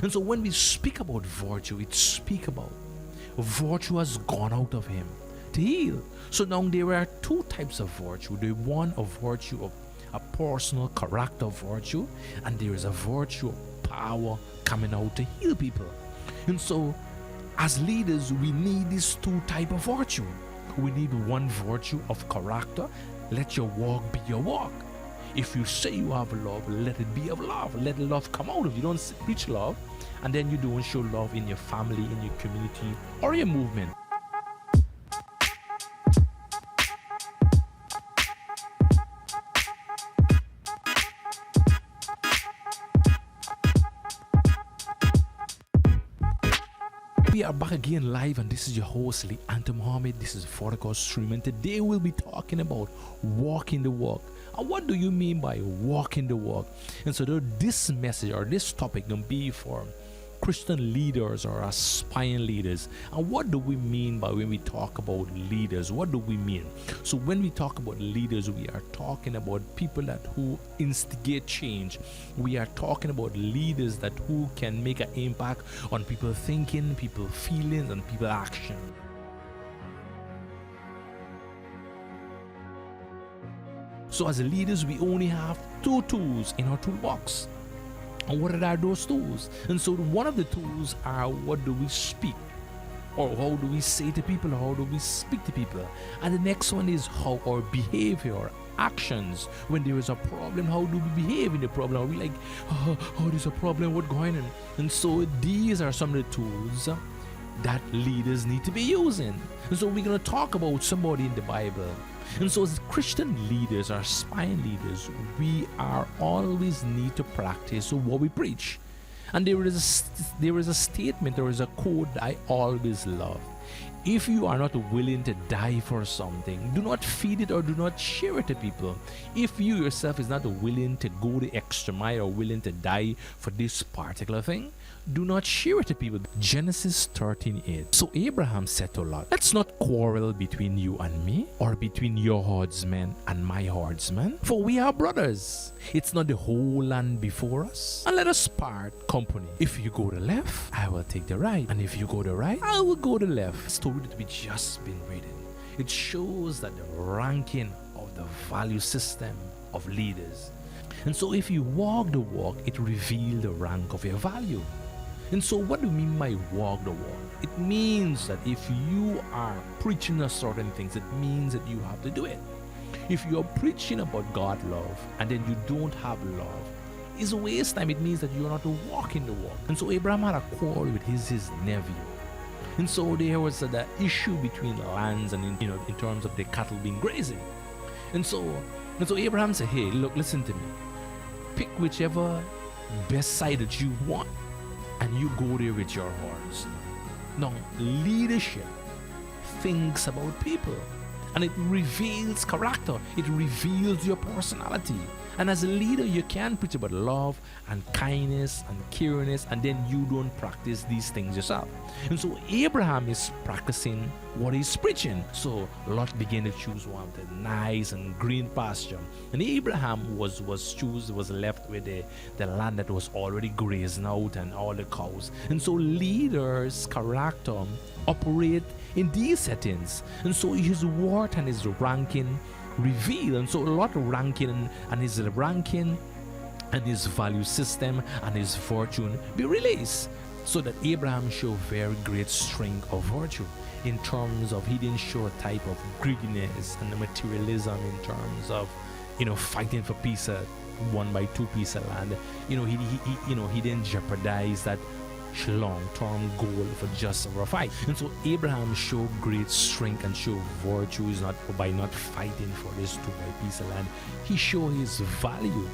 And so when we speak about virtue, it speak about virtue has gone out of him to heal. So now there are two types of virtue. The one of virtue of a personal character virtue, and there is a virtue of power coming out to heal people. And so as leaders, we need these two type of virtue. We need one virtue of character. Let your walk be your walk. If you say you have love, let it be of love. Let love come out of you. Don't preach love and then you don't show love in your family, in your community, or your movement. We are back again live, and this is your host Lee Anton Mohammed. This is Vertical Stream, and today we'll be talking about walking the walk. And what do you mean by walking the walk? And so this message or this topic can be for Christian leaders or aspiring leaders. And what do we mean by when we talk about leaders? What do we mean? So when we talk about leaders, we are talking about people that who instigate change. We are talking about leaders that who can make an impact on people thinking, people feelings, and people action. So as leaders, we only have two tools in our toolbox. And what are those tools? And so one of the tools are what do we speak, or how do we say to people, or how do we speak to people. And the next one is how our behavior, our actions, when there is a problem, how do we behave in the problem? Are we like, oh, there's a problem, what's going on? And so these are some of the tools that leaders need to be using. And so we're going to talk about somebody in the Bible. And so as Christian leaders or aspiring leaders, we are always need to practice what we preach. And there is a statement, there is a quote I always love. If you are not willing to die for something, do not feed it or do not share it to people. If you yourself is not willing to go the extra mile or willing to die for this particular thing, do not share it to people. Genesis 13:8. So Abraham said to Lot, let's not quarrel between you and me, or between your herdsmen and my herdsmen, for we are brothers. It's not the whole land before us, and let us part company. If you go the left, I will take the right, and if you go the right, I will go the left. The story that we just been reading, it shows that the ranking of the value system of leaders. And so if you walk the walk, it reveals the rank of your value. And so what do we mean by walk the walk? It means that if you are preaching a certain things, it means that you have to do it. If you're preaching about God love and then you don't have love, it's a waste time. It means that you're not walking the walk. And so Abraham had a quarrel with his nephew. And so there was the issue between lands and in terms of the cattle being grazing. And so Abraham said, hey, look, listen to me. Pick whichever best side that you want, and you go there with your horse. Now, leadership thinks about people, and it reveals character. It reveals your personality. And as a leader, you can preach about love and kindness and caringness, and then you don't practice these things yourself. And so Abraham is practicing what he's preaching. So Lot began to choose one of the nice and green pasture, and Abraham was left with the land that was already grazed out and all the cows. And so leaders' character operate in these settings, and so his worth and his ranking reveal. And so a lot of ranking and his ranking and his value system and his fortune be released, so that Abraham showed very great strength of virtue in terms of he didn't show a type of greediness and materialism in terms of fighting for piece of 1 by 2 piece of land. He didn't jeopardize that long-term goal for just a fight. And so Abraham showed great strength and showed virtue is not by not fighting for this 2 by piece of land. He showed his value,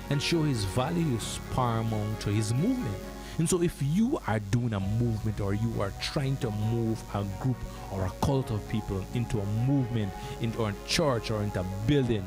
and show his value is paramount to his movement. And so if you are doing a movement, or you are trying to move a group or a cult of people into a movement, into a church or into a building,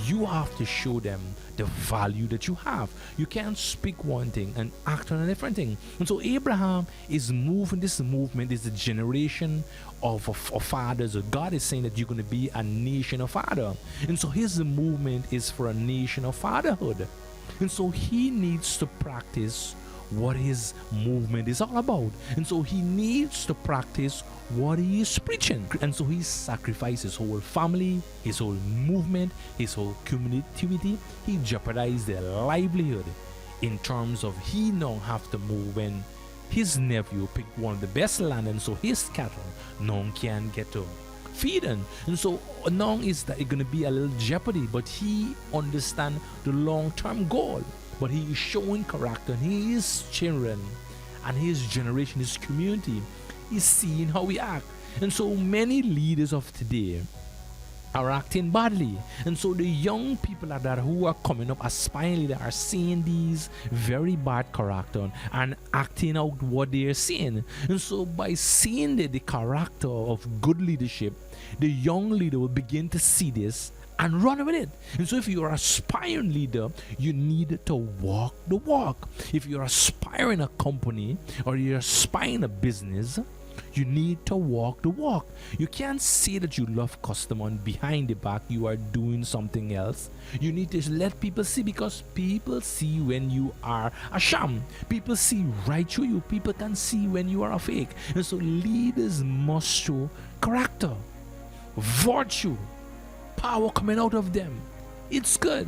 you have to show them the value that you have. You can't speak one thing and act on a different thing. And so Abraham is moving. This movement is the generation of fathers. God is saying that you're going to be a nation of father. And so his movement is for a nation of fatherhood. And so he needs to practice what his movement is all about. And so he needs to practice what he is preaching. And so he sacrificed his whole family, his whole movement, his whole community. He jeopardized their livelihood in terms of he now have to move when his nephew picked one of the best land, and so his cattle now can get to feeding. And so now is that it going to be a little jeopardy, but he understand the long-term goal. But he is showing character, and his children and his generation, his community is seeing how we act. And so many leaders of today are acting badly. And so the young people that who are coming up, aspiring leaders, are seeing these very bad character and acting out what they are seeing. And so by seeing the character of good leadership, the young leader will begin to see this and run with it. And so if you're an aspiring leader, you need to walk the walk. If you're aspiring a company or you're aspiring a business, you need to walk the walk. You can't say that you love customer and behind the back you are doing something else. You need to let people see, because people see when you are a sham. People see right through you. People can see when you are a fake. And so leaders must show character, virtue, power coming out of them. It's good.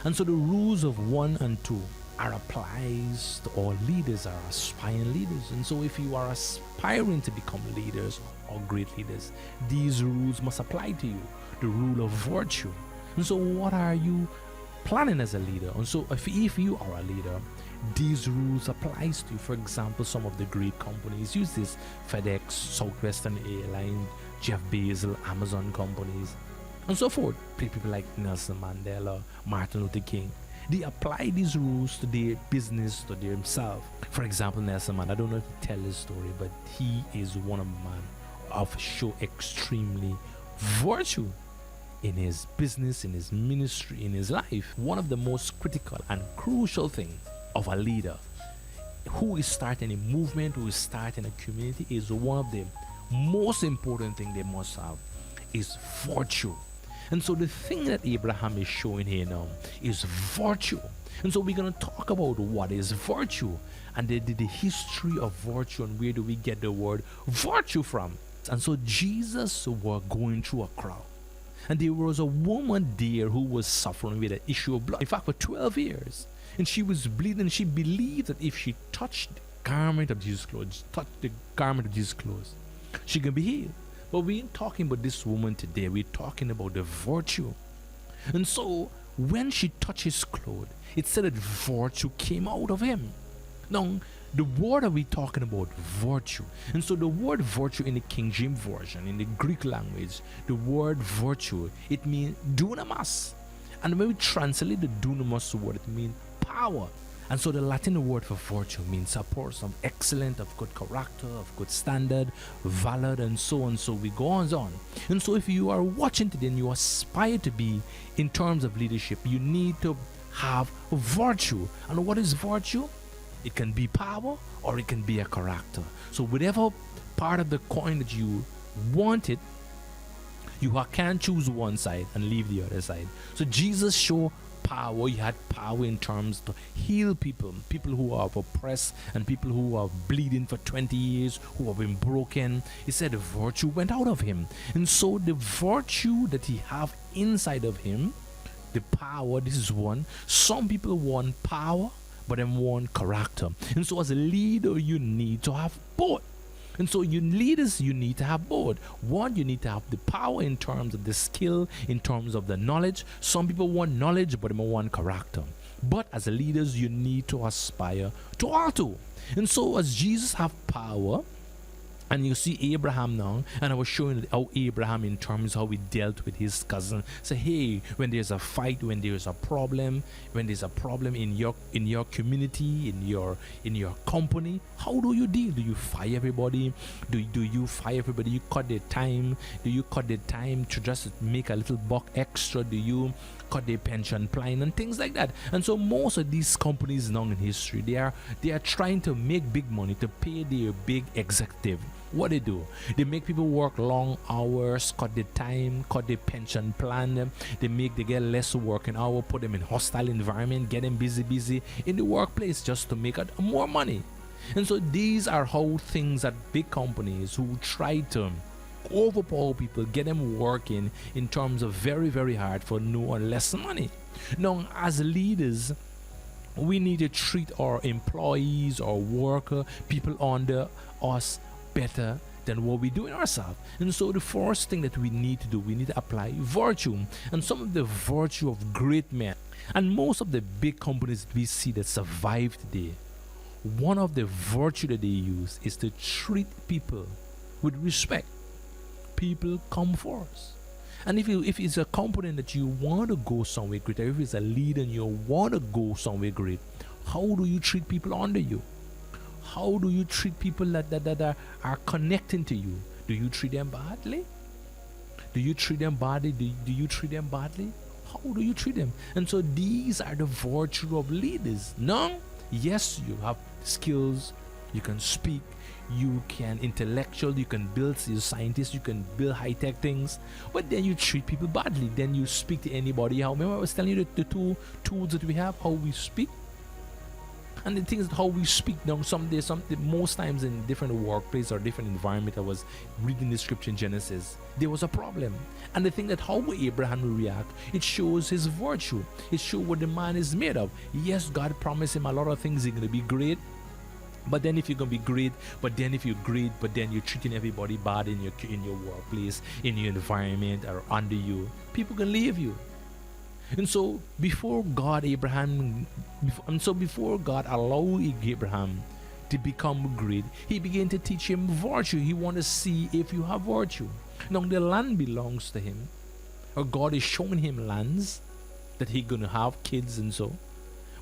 And so the rules of 1 and 2 are applies to all leaders, are aspiring leaders. And so if you are aspiring to become leaders or great leaders, these rules must apply to you. The rule of virtue. And so what are you planning as a leader? And so if you are a leader, these rules applies to you. For example, some of the great companies use this: FedEx, Southwestern Airlines, Jeff Bezos, Amazon companies, and so forth. People like Nelson Mandela, Martin Luther King. They apply these rules to their business, to themselves. For example, Nelson Mandela, I don't know if you tell his story, but he is one of man of show extremely virtue in his business, in his ministry, in his life. One of the most critical and crucial things of a leader who is starting a movement, who is starting a community, is one of the most important things they must have is virtue. And so the thing that Abraham is showing here now is virtue. And so we're going to talk about what is virtue and the history of virtue and where do we get the word virtue from. And so Jesus was going through a crowd, and there was a woman there who was suffering with an issue of blood, in fact for 12 years, and she was bleeding. She believed that if she touched the garment of Jesus' clothes, she can be healed. But we ain't talking about this woman today. We're talking about the virtue. And so when she touched his clothes, it said that virtue came out of him. Now, the word that we're talking about, virtue. And so the word virtue in the King James Version, in the Greek language, the word virtue, it means dunamis. And when we translate the dunamis word, it means power. And so the Latin word for virtue means a person of excellent, of good character, of good standard, valor, and so on. So we go on. And so if you are watching today and you aspire to be in terms of leadership, you need to have virtue. And what is virtue? It can be power or it can be a character. So whatever part of the coin that you want it, you can't choose one side and leave the other side. So Jesus showed power. He had power in terms to heal people who are oppressed and people who are bleeding for 20 years, who have been broken. He said the virtue went out of him. And so the virtue that he have inside of him, the power, this is one. Some people want power, but they want character. And so as a leader, you need to have both. And so you leaders, you need to have both. One, you need to have the power in terms of the skill, in terms of the knowledge. Some people want knowledge, but they want character. But as a leaders, you need to aspire to all two. And so as Jesus have power, and you see Abraham now, and I was showing how Abraham, in terms of how he dealt with his cousin, say, hey, when there's a fight, when there's a problem in your community, in your company, how do you deal? Do you fire everybody? Do you fire everybody? You cut their time? Do you cut their time to just make a little buck extra? Do you cut their pension plan and things like that? And so most of these companies now in history, they are trying to make big money to pay their big executive. What they do, they make people work long hours, cut the time, cut the pension plan. They get less working hour, put them in hostile environment, get them busy in the workplace just to make more money. And so these are how things at big companies who try to overpower people, get them working in terms of very, very hard for no or less money. Now, as leaders, we need to treat our employees or worker, people under us, better than what we do in ourselves. And so the first thing that we need to do, we need to apply virtue. And some of the virtue of great men, and most of the big companies we see that survive today, one of the virtue that they use is to treat people with respect. People come first. And if it's a company that you want to go somewhere great, or if it's a leader and you want to go somewhere great, how do you treat people under you? How do you treat people that are connecting to you? Do you treat them badly? Do you treat them badly? Do you treat them badly? How do you treat them? And so these are the virtue of leaders. Now, yes, you have skills, you can speak, you can intellectual, you can build, you're scientists, you can build high-tech things, but then you treat people badly. Then you speak to anybody. How, remember I was telling you the two tools that we have, how we speak, and the things how we speak. Now most times in different workplace or different environment, I was reading the scripture in Genesis, there was a problem. And the thing that how Abraham will react, it shows his virtue. It shows what the man is made of. Yes, God promised him a lot of things. He's going to be great. But then if you're going to be great, but then if you're great, but then you're treating everybody bad in your workplace, in your environment, or under you, people can leave you. And so before God allowed Abraham to become great, he began to teach him virtue. He wanted to see if you have virtue. Now the land belongs to him, or God is showing him lands that he's going to have kids and so.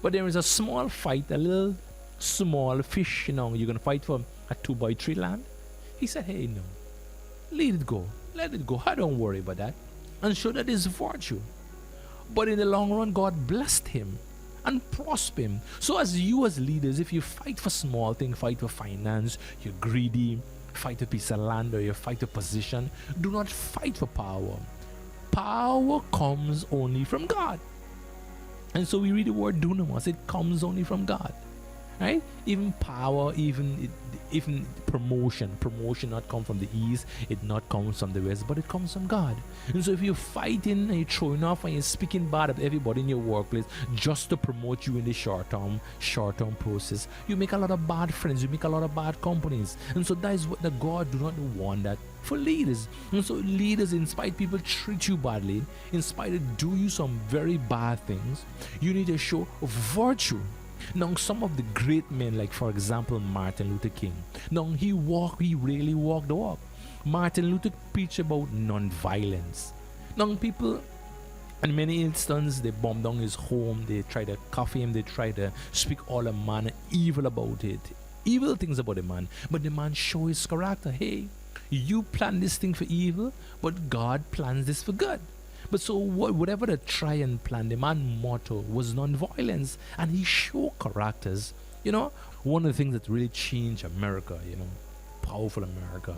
But there is a small fight, a little small fish, you're going to fight for a 2x3 land. He said, hey, no, let it go. I don't worry about that. And show that is virtue. But in the long run, God blessed him and prospered him. So as leaders, if you fight for small things, fight for finance, you're greedy, fight a piece of land, or you fight a position, do not fight for power. Power comes only from God. And so we read the word dunamis, it comes only from God. Right? Even power, even promotion not come from the east, it not comes from the west, but it comes from God. And so if you're fighting and you're throwing off and you're speaking bad of everybody in your workplace just to promote you in the short term process, you make a lot of bad friends, you make a lot of bad companies. And so that is what the God do not want that for leaders. And so leaders, in spite people treat you badly, in spite of do you some very bad things, you need to show virtue. Now, some of the great men, like for example Martin Luther King, now he really walked the walk. Martin Luther preached about non-violence. Now people, in many instances, they bomb down his home, they try to cuff him, they try to speak all the manner evil about it, evil things about the man. But the man show his character. Hey, you plan this thing for evil, but God plans this for good. But so whatever the try and plan, the man's motto was non-violence, and he showed characters. One of the things that really changed America, powerful America,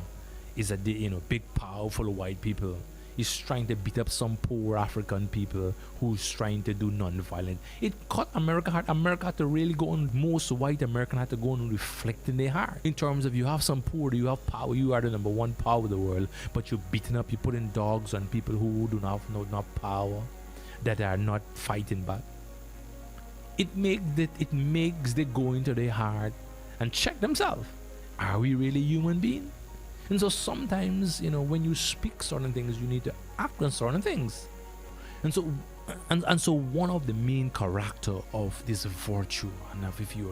is that the big powerful white people is trying to beat up some poor African people who's trying to do non-violent. It caught America hard. America had to really go on, most white American had to go and reflect in their heart. In terms of you have some poor, you have power, you are the number one power of the world, but you're beating up, you putting dogs on people who do not have no power, that are not fighting back. It makes they go into their heart and check themselves. Are we really human beings? And so sometimes, when you speak certain things, you need to act on certain things. And so one of the main character of this virtue, and if you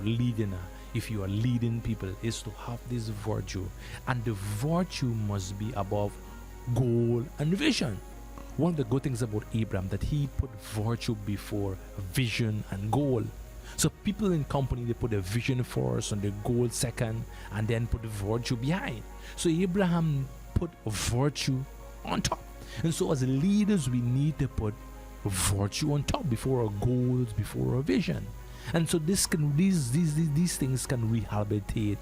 are leading people, is to have this virtue. And the virtue must be above goal and vision. One of the good things about Abram, that he put virtue before vision and goal. So people in company, they put the vision first and the goal second, and then put the virtue behind. So Abraham put virtue on top. And so as leaders, we need to put virtue on top before our goals, before our vision. And so these things can rehabilitate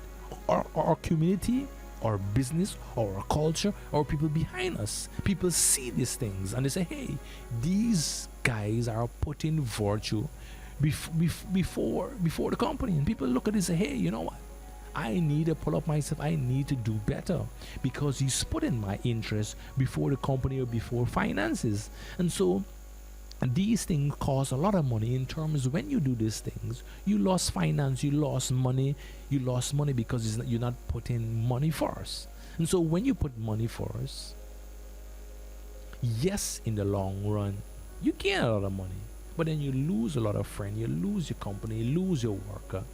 our community, our business, or our culture, or people behind us. People see these things and they say, hey, these guys are putting virtue before the company. And people look at it and say, hey, you know what? I need to pull up myself. I need to do better because he's putting my interest before the company or before finances. And so these things cost a lot of money in terms when you do these things. You lost finance, you lost money because you're not putting money first. And so when you put money first, yes, in the long run, you gain a lot of money, but then you lose a lot of friends, you lose your company, you lose your worker,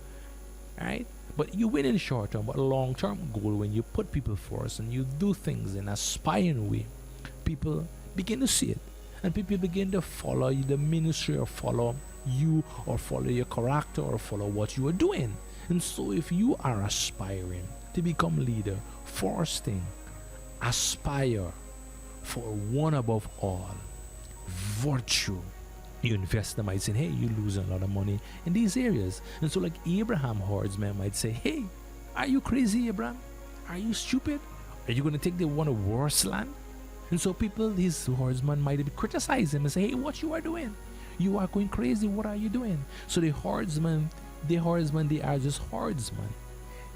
right? But you win in the short term, but long term goal, when you put people first and you do things in a aspiring way, people begin to see it. And people begin to follow the ministry or follow you or follow your character or follow what you are doing. And so if you are aspiring to become leader, first thing, aspire for one above all, virtue. You invest in might say, hey, you're losing a lot of money in these areas. And so like Abraham herdsman might say, hey, are you crazy, Abram? Are you stupid? Are you going to take the one of worst land? And so people, his herdsman might criticize him and say, hey, what you are doing? You are going crazy. What are you doing? So the herdsman, they are just herdsmen.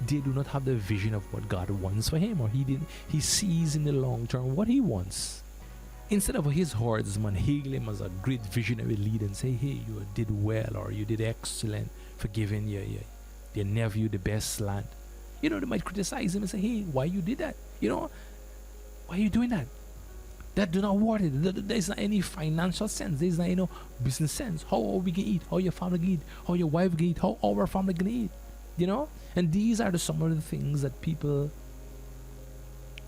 They do not have the vision of what God wants for him, or he sees in the long term what he wants. Instead of his herdsman hail him as a great visionary leader and say, hey, you did well, or you did excellent for giving your nephew the best land. They might criticize him and say, hey, why you did that? Why are you doing that? That do not worth it. There's not any financial sense. There's not any business sense. How are we going to eat? How your family going to eat? How your wife going to eat? How our family going to eat? And these are some of the things that people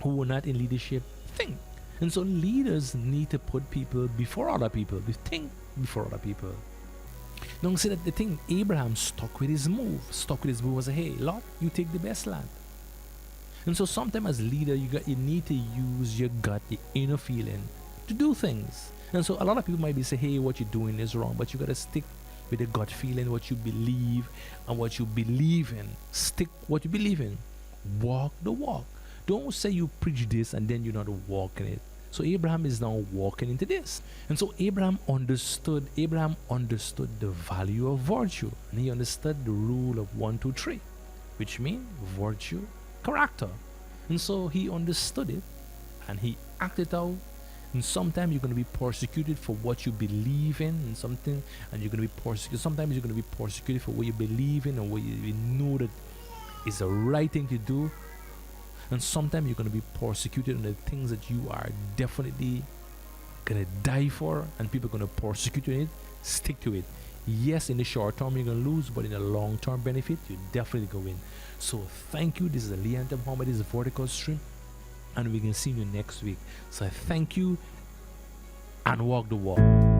who are not in leadership think. And so leaders need to put people before other people. They think before other people. Don't say that the thing, Abraham stuck with his move. Was, hey, Lord, you take the best land. And so sometimes as leader, you need to use your gut, your inner feeling to do things. And so a lot of people might be saying, hey, what you're doing is wrong, but you got to stick with the gut feeling, what you believe and what you believe in. Stick what you believe in. Walk the walk. Don't say you preach this and then you're not walking it. So Abraham is now walking into this. And so Abraham understood the value of virtue. And he understood the rule of 1, 2, 3, which means virtue, character. And so he understood it and he acted out. And sometimes you're going to be persecuted for what you believe in and something, and you're going to be persecuted. Sometimes you're going to be persecuted for what you believe in or what you know that is the right thing to do. And sometimes you're going to be persecuted on the things that you are definitely going to die for, and people are going to persecute you in it. Stick to it. Yes, in the short term you're going to lose, but in the long term benefit, you definitely go win. So thank you. This is Ali and Muhammad. This is Vertical Stream, and we can see you next week. So I thank you and walk the walk.